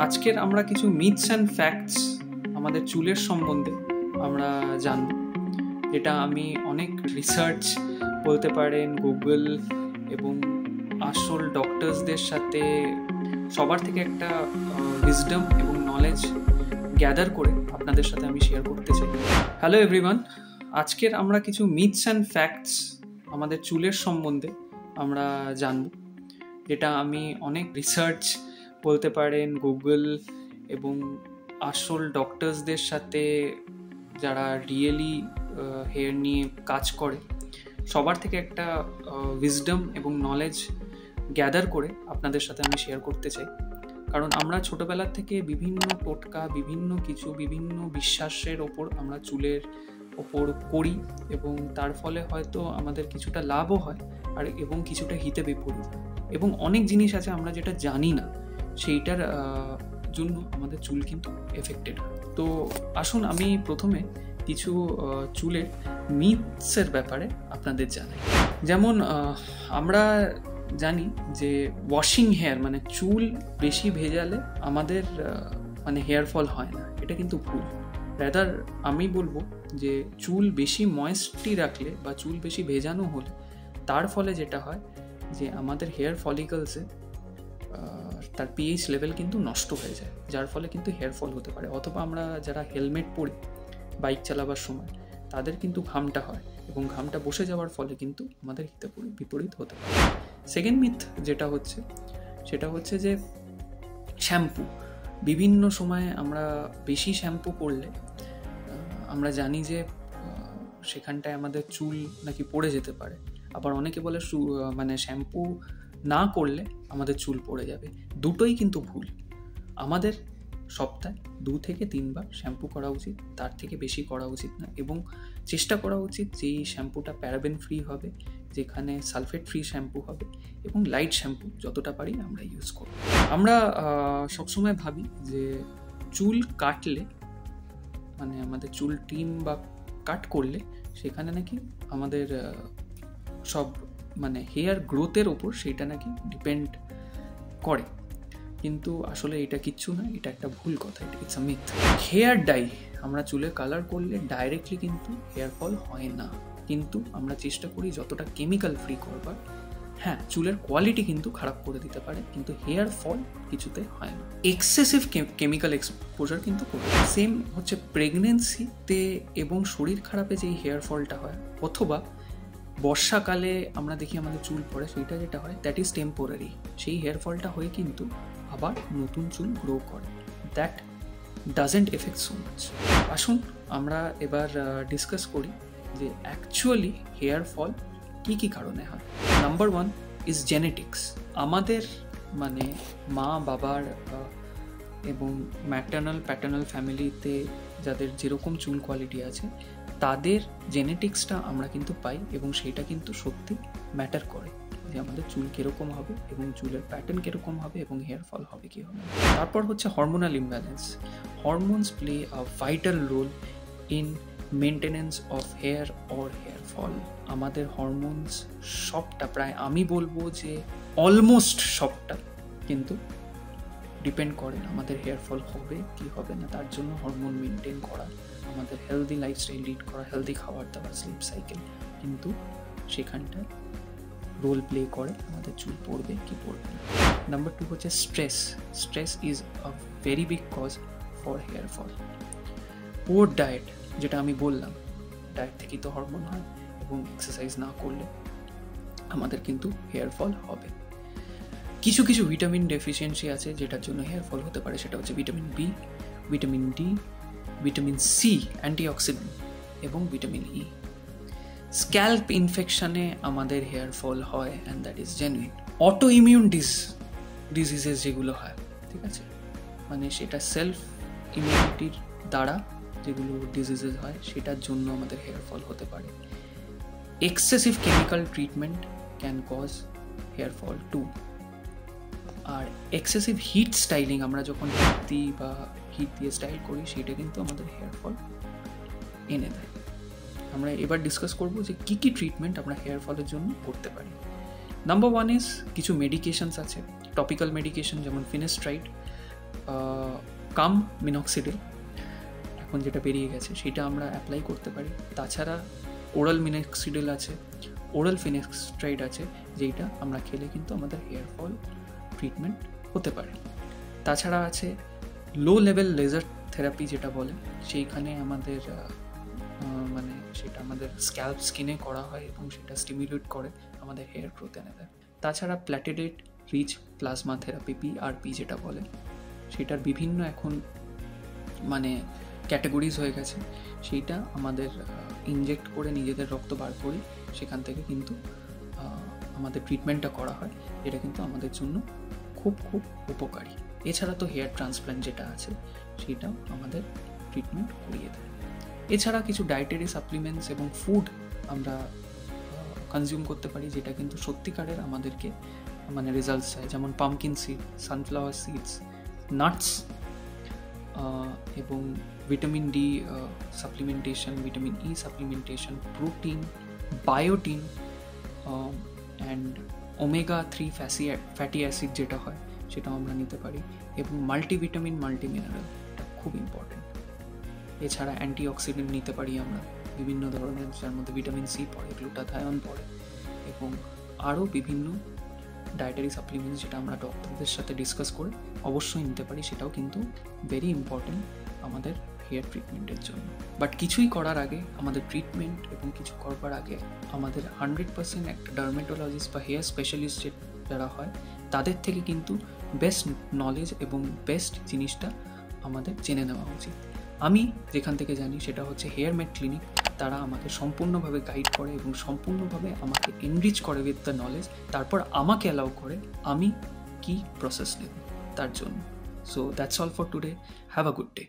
আজকের আমরা কিছু মিথস অ্যান্ড ফ্যাক্টস আমাদের চুলের সম্বন্ধে আমরা জানব, যেটা আমি অনেক রিসার্চ বলতে পারেন, গুগল এবং আসল ডক্টরসদের সাথে সবার থেকে একটা উইজডম এবং নলেজ গ্যাদার করে আপনাদের সাথে আমি শেয়ার করতে চাই। হ্যালো এভরিওয়ান, আজকের আমরা কিছু মিথস অ্যান্ড ফ্যাক্টস আমাদের চুলের সম্বন্ধে আমরা জানব, যেটা আমি অনেক রিসার্চ বলতে পারেন, গুগল এবং আসল ডক্টরসদের সাথে যারা রিয়েলি হেয়ার নিয়ে কাজ করে সবার থেকে একটা উইজডম এবং নলেজ গ্যাদার করে আপনাদের সাথে আমি শেয়ার করতে চাই। কারণ আমরা ছোটোবেলার থেকে বিভিন্ন টোটকা, বিভিন্ন বিশ্বাসের ওপর আমরা চুলের ওপর করি এবং তার ফলে হয়তো আমাদের কিছুটা লাভও হয় আর এবং কিছুটা হিতে বিপরীত, এবং অনেক জিনিস আছে আমরা যেটা জানি না, সেইটার জন্য আমাদের চুল কিন্তু এফেক্টেড হয়। তো আসুন আমি প্রথমে কিছু চুলের মিথসের ব্যাপারে আপনাদের জানাই। যেমন আমরা জানি যে ওয়াশিং হেয়ার মানে চুল বেশি ভেজালে আমাদের হেয়ার ফল হয় না, এটা কিন্তু ভুল। রাদার আমি বলবো যে চুল বেশি ময়েস্টি রাখলে বা চুল বেশি ভেজানো হলে তার ফলে যেটা হয় যে আমাদের হেয়ার ফলিকলসে তার পিএইচ লেভেল কিন্তু নষ্ট হয়ে যায়, যার ফলে কিন্তু হেয়ার ফল হতে পারে। অথবা আমরা যারা হেলমেট পরি বাইক চালাবার সময় তাদের কিন্তু ঘামটা হয় এবং ঘামটা বসে যাওয়ার ফলে কিন্তু আমাদের হিতে বিপরীত হতে পারে। সেকেন্ড মিথ যেটা হচ্ছে সেটা হচ্ছে যে শ্যাম্পু, বিভিন্ন সময়ে আমরা বেশি শ্যাম্পু করলে আমরা জানি যে সেখানটায় আমাদের চুল নাকি পড়ে যেতে পারে। আবার অনেকে বলে শ্যাম্পু না করলে আমাদের চুল পড়ে যাবে। দুটোই কিন্তু ভুল। আমাদের সপ্তাহে 2 থেকে 3 বার শ্যাম্পু করা উচিত, তার থেকে বেশি করা উচিত না, এবং চেষ্টা করা উচিত যে এই শ্যাম্পুটা প্যারাবেন ফ্রি হবে, যেখানে সালফেট ফ্রি শ্যাম্পু হবে, এবং লাইট শ্যাম্পু যতটা পারি আমরা ইউজ করব। আমরা সবসময় ভাবি যে চুল কাটলে আমাদের চুল ট্রিম বা কাট করলে সেখানে নাকি আমাদের সব হেয়ার গ্রোথের ওপর সেইটা নাকি ডিপেন্ড করে, কিন্তু আসলে এটা কিচ্ছু না, এটা একটা ভুল কথা, it's a myth. Hair die আমরা চুলে কালার করলে ডাইরেক্টলি কিন্তু হেয়ার ফল হয় না, কিন্তু আমরা চেষ্টা করি যতটা কেমিক্যাল ফ্রি করবার। হ্যাঁ, চুলের কোয়ালিটি কিন্তু খারাপ করে দিতে পারে, কিন্তু হেয়ার ফল কিছুতে হয় না। এক্সেসিভ কেমিক্যাল এক্সপোজার কিন্তু করে। সেম হচ্ছে প্রেগনেন্সিতে এবং শরীর খারাপে যেই হেয়ার ফলটা হয়, অথবা বর্ষাকালে আমরা দেখি আমাদের চুল পড়ে, সেইটা যেটা হয় দ্যাট ইজ টেম্পোরারি। সেই হেয়ার ফলটা হয়ে কিন্তু আবার নতুন চুল গ্রো করে, that doesn't effect so much. আসুন আমরা এবার ডিসকাস করি যে অ্যাকচুয়ালি হেয়ার ফল কী কারণে হয়। Number 1 is genetics. আমাদের মা বাবার এবং প্যাটার্নাল ফ্যামিলিতে যাদের যেরকম চুল কোয়ালিটি আছে তাদের জেনেটিক্সটা আমরা কিন্তু পাই, এবং সেইটা কিন্তু সত্যি ম্যাটার করে যে আমাদের চুল কীরকম হবে এবং চুলের প্যাটার্ন কীরকম হবে এবং হেয়ার ফল হবে কী হবে। তারপর হচ্ছে hormonal imbalance. Hormones play a vital role in maintenance of hair or hair fall. আমাদের হরমোনস সবটা, প্রায় আমি বলবো যে অলমোস্ট সবটা কিন্তু ডিপেন্ড করে আমাদের হেয়ার ফল হবে কি হবে না। তার জন্য হরমোন মেনটেন করা, আমাদের হেলদি লাইফস্টাইল লিড করা, হেলদি খাবার দাবার, স্লিপ সাইকেল কিন্তু সেখানটায় রোল প্লে করে আমাদের চুল পড়বে কি পড়বে না। নাম্বার 2 হচ্ছে stress is a very big cause for hair fall. Poor diet, যেটা আমি বললাম, ডায়েট থেকেই তো হরমোন হয়, এবং এক্সারসাইজ না করলে আমাদের কিন্তু হেয়ার ফল হবে। কিছু ভিটামিন ডেফিসিয়েন্সি আছে যেটার জন্য হেয়ার ফল হতে পারে, সেটা হচ্ছে vitamin B, vitamin D, vitamin C antioxidant, এবং ভিটামিন ই। স্ক্যাল্প ইনফেকশনে আমাদের হেয়ার ফল হয়, and that is genuine. Auto immune diseases যেগুলো হয়, ঠিক আছে, সেটা সেলফ ইমিউনিটির দ্বারা যেগুলো ডিজিজেস হয় সেটার জন্য আমাদের হেয়ার ফল হতে পারে। Excessive chemical treatment can cause hair fall too. আর এক্সেসিভ হিট স্টাইলিং, আমরা যখন হিট দিয়ে স্টাইল করি সেটা কিন্তু আমাদের হেয়ার ফল এনে দেয়। আমরা এবার ডিসকাস করব যে কী ট্রিটমেন্ট আমরা হেয়ার ফলের জন্য করতে পারি। নাম্বার 1 ইজ কিছু মেডিকেশনস আছে, টপিক্যাল মেডিকেশন, যেমন ফিনাস্ট্রাইড, কাম মিনক্সিডিল এখন যেটা বেরিয়ে গেছে সেটা আমরা অ্যাপ্লাই করতে পারি। তাছাড়া ওরাল মিনক্সিডিল আছে, ওরাল ফিনাক্সট্রাইড আছে, যেইটা আমরা খেলে কিন্তু আমাদের হেয়ার ফল ট্রিটমেন্ট হতে পারে। তাছাড়া আছে লো লেভেল লেজার থেরাপি যেটা বলে, সেইখানে আমাদের মানে সেটা আমাদের স্ক্যাল্প স্কিনে করা হয় এবং সেটা স্টিমুলেট করে আমাদের হেয়ার গ্রোথ এনে দেয়। তাছাড়া প্ল্যাটেলেট রিচ প্লাজমা থেরাপি, PRP যেটা বলে, সেটার বিভিন্ন এখন মানে ক্যাটাগরিজ হয়ে গেছে। সেইটা আমাদের ইনজেক্ট করে নিজেদের রক্ত বার করি, সেখান থেকে কিন্তু আমাদের ট্রিটমেন্টটা করা হয়। এটা কিন্তু আমাদের জন্য খুব খুব উপকারী। এছাড়া তো হেয়ার ট্রান্সপ্ল্যান্ট যেটা আছে সেটাও আমাদের ট্রিটমেন্ট করিয়ে দেয়। এছাড়া কিছু ডায়েটারি সাপ্লিমেন্টস এবং ফুড আমরা কনজিউম করতে পারি, যেটা কিন্তু সত্যিকারের আমাদেরকে মানে রেজাল্টস দেয়, যেমন pumpkin seed, sunflower seeds, nuts, এবং vitamin D supplementation, vitamin E supplementation, protein, biotin and omega three fatty acid যেটা হয় সেটাও আমরা নিতে পারি, এবং মাল্টিভিটামিন, মাল্টিমিনারেল, এটা খুব ইম্পর্টেন্ট। এছাড়া অ্যান্টিঅক্সিডেন্ট নিতে পারি আমরা বিভিন্ন ধরনের, যার মধ্যে ভিটামিন সি পড়ে, গ্লুটাথায়ন পড়ে, এবং আরও বিভিন্ন ডায়েটারি সাপ্লিমেন্টস যেটা আমরা ডক্টরদের সাথে ডিসকাস করে অবশ্যই নিতে পারি। সেটাও কিন্তু ভেরি ইম্পর্টেন্ট আমাদের হেয়ার ট্রিটমেন্টের জন্য। বাট কিছুই করার আগে, আমাদের ট্রিটমেন্ট এবং কিছু করবার আগে আমাদের 100% একটা ডার্মেটোলজিস্ট বা হেয়ার স্পেশালিস্ট যারা হয় তাদের থেকে কিন্তু বেস্ট নলেজ এবং বেস্ট জিনিসটা আমাদের জেনে নেওয়া উচিত। আমি যেখান থেকে জানি সেটা হচ্ছে হেয়ার মেড ক্লিনিক। তারা আমাকে সম্পূর্ণভাবে গাইড করে এবং সম্পূর্ণভাবে আমাকে এনরিচ করে উইথ দ্য নলেজ, তারপর আমাকে অ্যালাউ করে আমি কি প্রসেস নেব তার জন্য। So that's all for today. Have a good day.